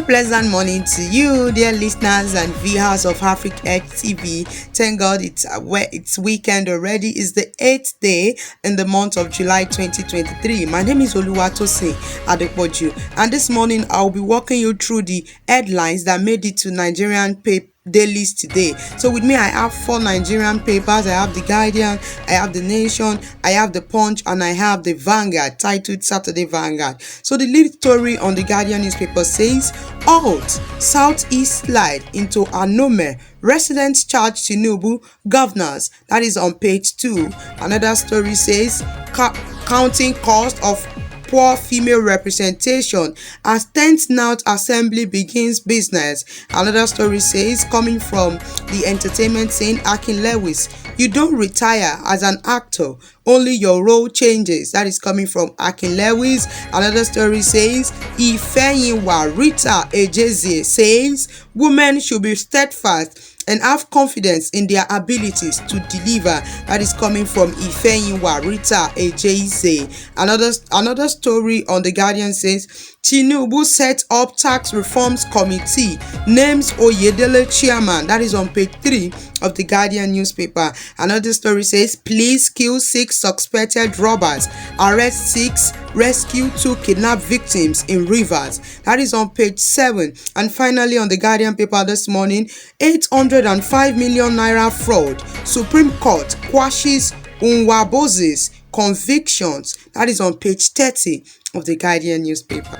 pleasant morning to you, dear listeners and viewers of Africa X TV. Thank God it's weekend already. It's the 8th day in the month of July 2023. My name is Oluwatosin Adepoju, and this morning I'll be walking you through the headlines that made it to Nigerian dailies today. So with me, I have 4 Nigerian papers. I have the Guardian, I have the Nation, I have the Punch, and I have the Vanguard, titled Saturday Vanguard. So the lead story on the Guardian newspaper says, "Halt, Southeast slide into Anome. Residents charge Tinubu, governors." That is on page 2. Another story says, "Counting cost of poor female representation as 10th North Assembly begins business." Another story says, coming from the entertainment scene, Akin Lewis, "You don't retire as an actor, only your role changes." That is coming from Akin Lewis. Another story says, Ifeyinwa Rita Ejezie says, "Women should be steadfast and have confidence in their abilities to deliver." That is coming from Ifeyinwa Rita Ejezie. Another story on the Guardian says, "Tinubu set up tax reforms committee, names Oyedele chairman." That is on page 3 of the Guardian newspaper. Another story says, "Police kill 6 suspected robbers, arrest 6, rescue 2 kidnapped victims in Rivers." That is on page 7. And finally, on the Guardian paper this morning, 805 million naira fraud. Supreme Court quashes Nwaboze's convictions. That is on page 30 of the Guardian newspaper.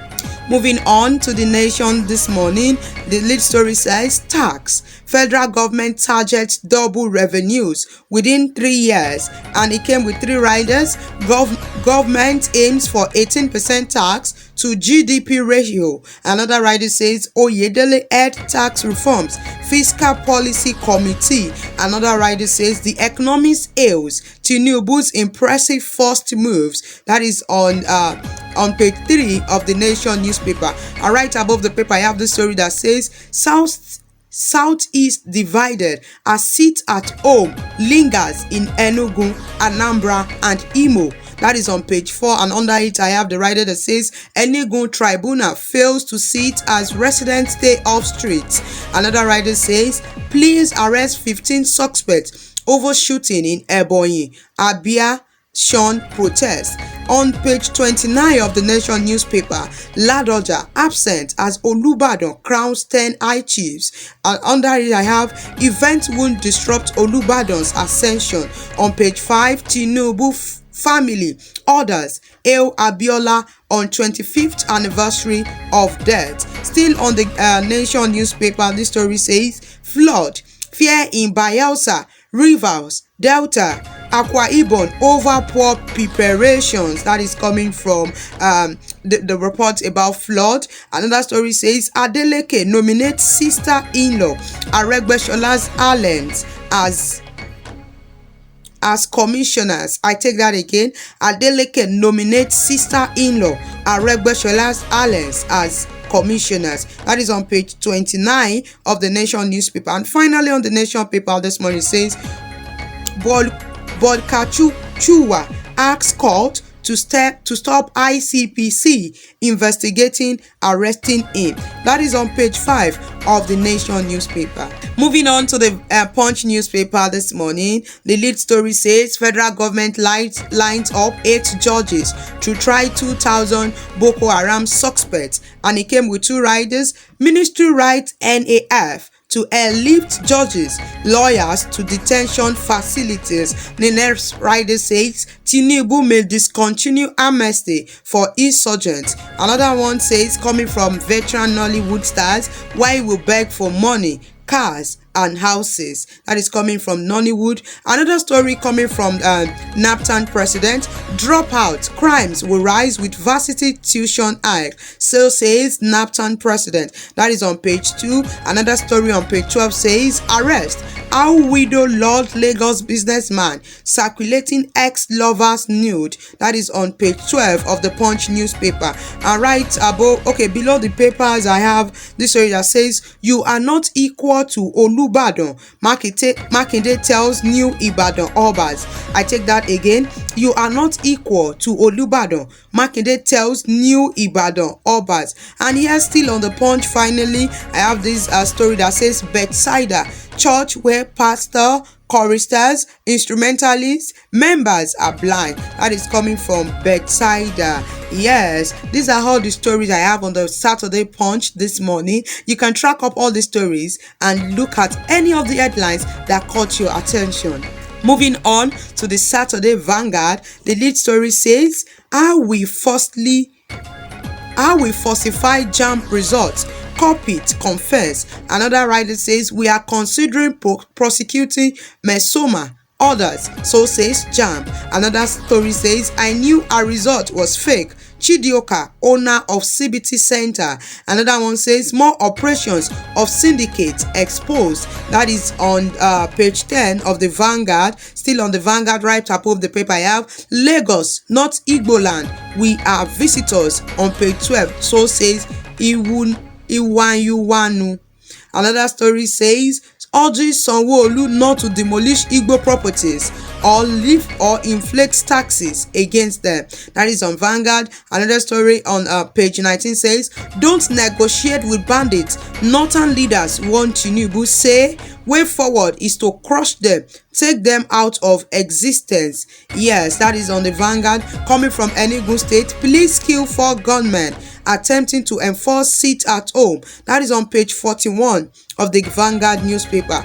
Moving on to the Nation this morning, the lead story says, "Tax. Federal government targets double revenues within 3 years." And it came with 3 riders. Government aims for 18% tax to GDP ratio. Another rider says, Oyedele head tax reforms, fiscal policy committee. Another rider says, "The economist hails Tinubu's impressive first moves." That is on page 3 of the Nation newspaper. And right above the paper, I have the story that says, Southeast divided as seat at home lingers in Enugu, Anambra, and Imo. That is on page 4, and under it I have the rider that says, "Enugu Tribunal fails to sit as residents stay off streets." Another rider says, "Please arrest 15 suspects over shooting in Ebonyi, Abia, Sean protest." On page 29 of the Nation newspaper, Ladoja absent as Olubadan crowns 10 high chiefs. And under it I have, "Event won't disrupt Olubadan's ascension." On page 5, Tinubu family orders hail Abiola on 25th anniversary of death. Still on the Nation newspaper, this story says, "Flood, fear in Bayelsa, Rivers, Delta, Akwa Ibom over poor preparations." That is coming from the report about flood. Another story says, "Adeleke nominates sister-in-law Aregbeshola's Allens as commissioners." I take that again. Adeleke nominates sister-in-law Aregbeshola's Allens as commissioners. That is on page 29 of the Nation newspaper. And finally, on the Nation paper this morning, it says, Bolkachuwa asks court to stop ICPC investigating arresting him. That is on page 5 of the Nation newspaper. Moving on to the Punch newspaper this morning, the lead story says, "Federal government lines up 8 judges to try 2,000 Boko Haram suspects." And it came with 2 riders. Ministry writes NAF to airlift judges, lawyers to detention facilities. The next rider says, "Tinubu may discontinue amnesty for insurgents." Another one says, coming from veteran Nollywood stars, "Why will beg for money, cars, and houses." That is coming from Nollywood. Another story coming from NAPTAN president, "Dropout crimes will rise with varsity tuition hike." So says NAPTAN president. That is on page 2. Another story on page 12 says, "Arrest how widow Lord Lagos businessman circulating ex-lovers nude." That is on page 12 of the Punch newspaper. And right above, below the papers, I have this story that says, "You are not equal to Olubadan. Makinde tells new Ibadan Obas." I take that again. "You are not equal to Olubadan. Makinde tells new Ibadan Obas. And here still on the Punch, finally, I have this story that says Bethsaida Church where pastor, choristers, instrumentalists, members are blind. That is coming from Bethsaida. Yes, these are all the stories I have on the Saturday Punch this morning. You can track up all the stories and look at any of the headlines that caught your attention. Moving on to the Saturday Vanguard, the lead story says, How we falsify JAMB results. Culprit confess. Another writer says, we are considering prosecuting Mesoma. Others, so says JAMB. Another story says, I knew our result was fake. Chidioka, owner of CBT Center. Another one says, more operations of syndicates exposed. That is on page 10 of the Vanguard. Still on the Vanguard, right above the paper, I have Lagos, not Igboland. We are visitors on page 12. So says Iwanyuwanu. Another story says, urges Sanwo-Olu not to demolish Igbo properties or lift or inflate taxes against them. That is on Vanguard. Another story on page 19 says, don't negotiate with bandits. Northern leaders want Tinubu say way forward is to crush them, take them out of existence. Yes, that is on the Vanguard. Coming from Enugu State, police kill 4 gunmen attempting to enforce sit at home. That is on page 41 of the Vanguard newspaper.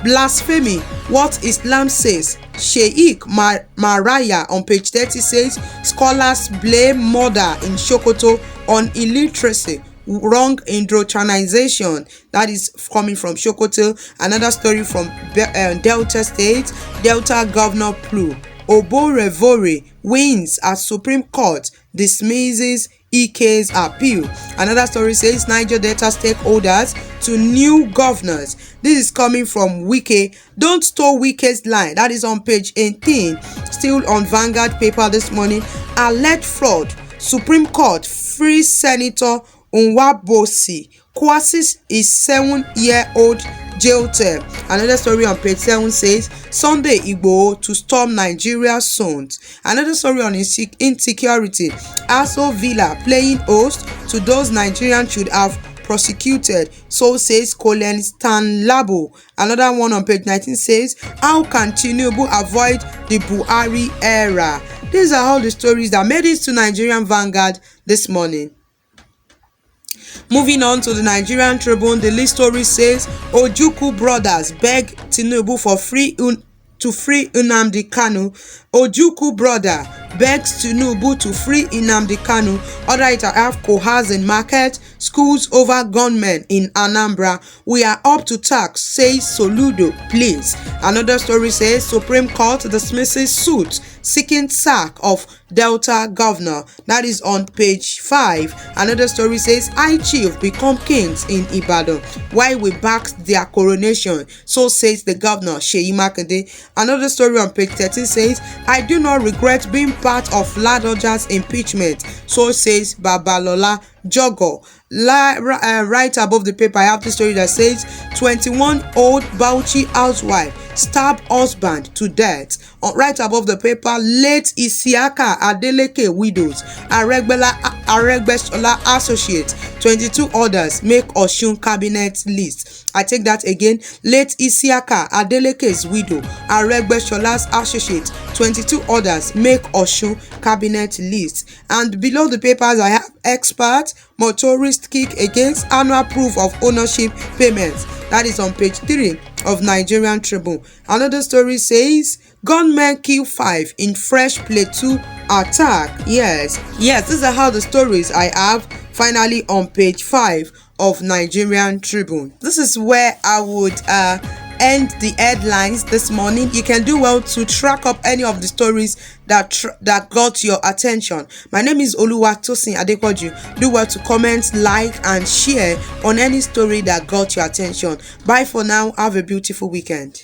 Blasphemy, what Islam says. Sheikh Maraya on page 30 says, scholars blame murder in Sokoto on illiteracy, wrong indoctrination. That is coming from Sokoto. Another story from Delta State. Delta Governor Plu Oborevori wins at Supreme Court, dismisses Ike's appeal. Another story says Niger Delta stakeholders to new governors. This is coming from Wike. Don't store Wike's line. That is on page 18. Still on Vanguard paper this morning. Alleged fraud. Supreme Court frees Senator Nwabosi. Kwasi is 7-year-old jail term. Another story on page 7 says Sunday Igboho to storm Nigeria zones. Another story on insecurity. Aso Villa playing host to those Nigerians should have prosecuted. So says Colin Stanlabo. Another one on page 19 says, how can Tinubu avoid the Buhari era? These are all the stories that made it to Nigerian Vanguard this morning. Moving on to the Nigerian Tribune, the lead story says Ojukwu brothers beg Tinubu for free Nnamdi Kanu. Ojukwu brother begs Tinubu to free Nnamdi Kanu. Other it have cohorts in market, schools over gunmen in Anambra. We are up to tax, says Soludo, please. Another story says Supreme Court dismisses suit seeking sack of Delta governor. That is on page 5. Another story says I chief become kings in Ibadan while we backed their coronation. So says the governor Seyi Makinde. Another story on page 13 says I do not regret being part of Ladoja's impeachment. So says Babalola Jogo. Right above the paper, I have the story that says 21-old Bauchi housewife stabbed husband to death. Right above the paper, late Isiaka Adeleke widows, Aregbesola associates, 22 others make Osun cabinet list. I take that again. Late Isiaka Adeleke's widow, Aregbesola's associates, 22 others make Osun cabinet list. And below the papers, I have expert motorist kick against annual proof of ownership payments. That is on page 3 of Nigerian Tribune. Another story says gunmen kill 5 in fresh Plateau attack. Yes, these are how the stories I have finally on page 5 of Nigerian Tribune. This is where I would end the headlines this morning. You can do well to track up any of the stories that got your attention. My name is Oluwatosin Adepoju. Do well to comment, like, and share on any story that got your attention. Bye for now. Have a beautiful weekend.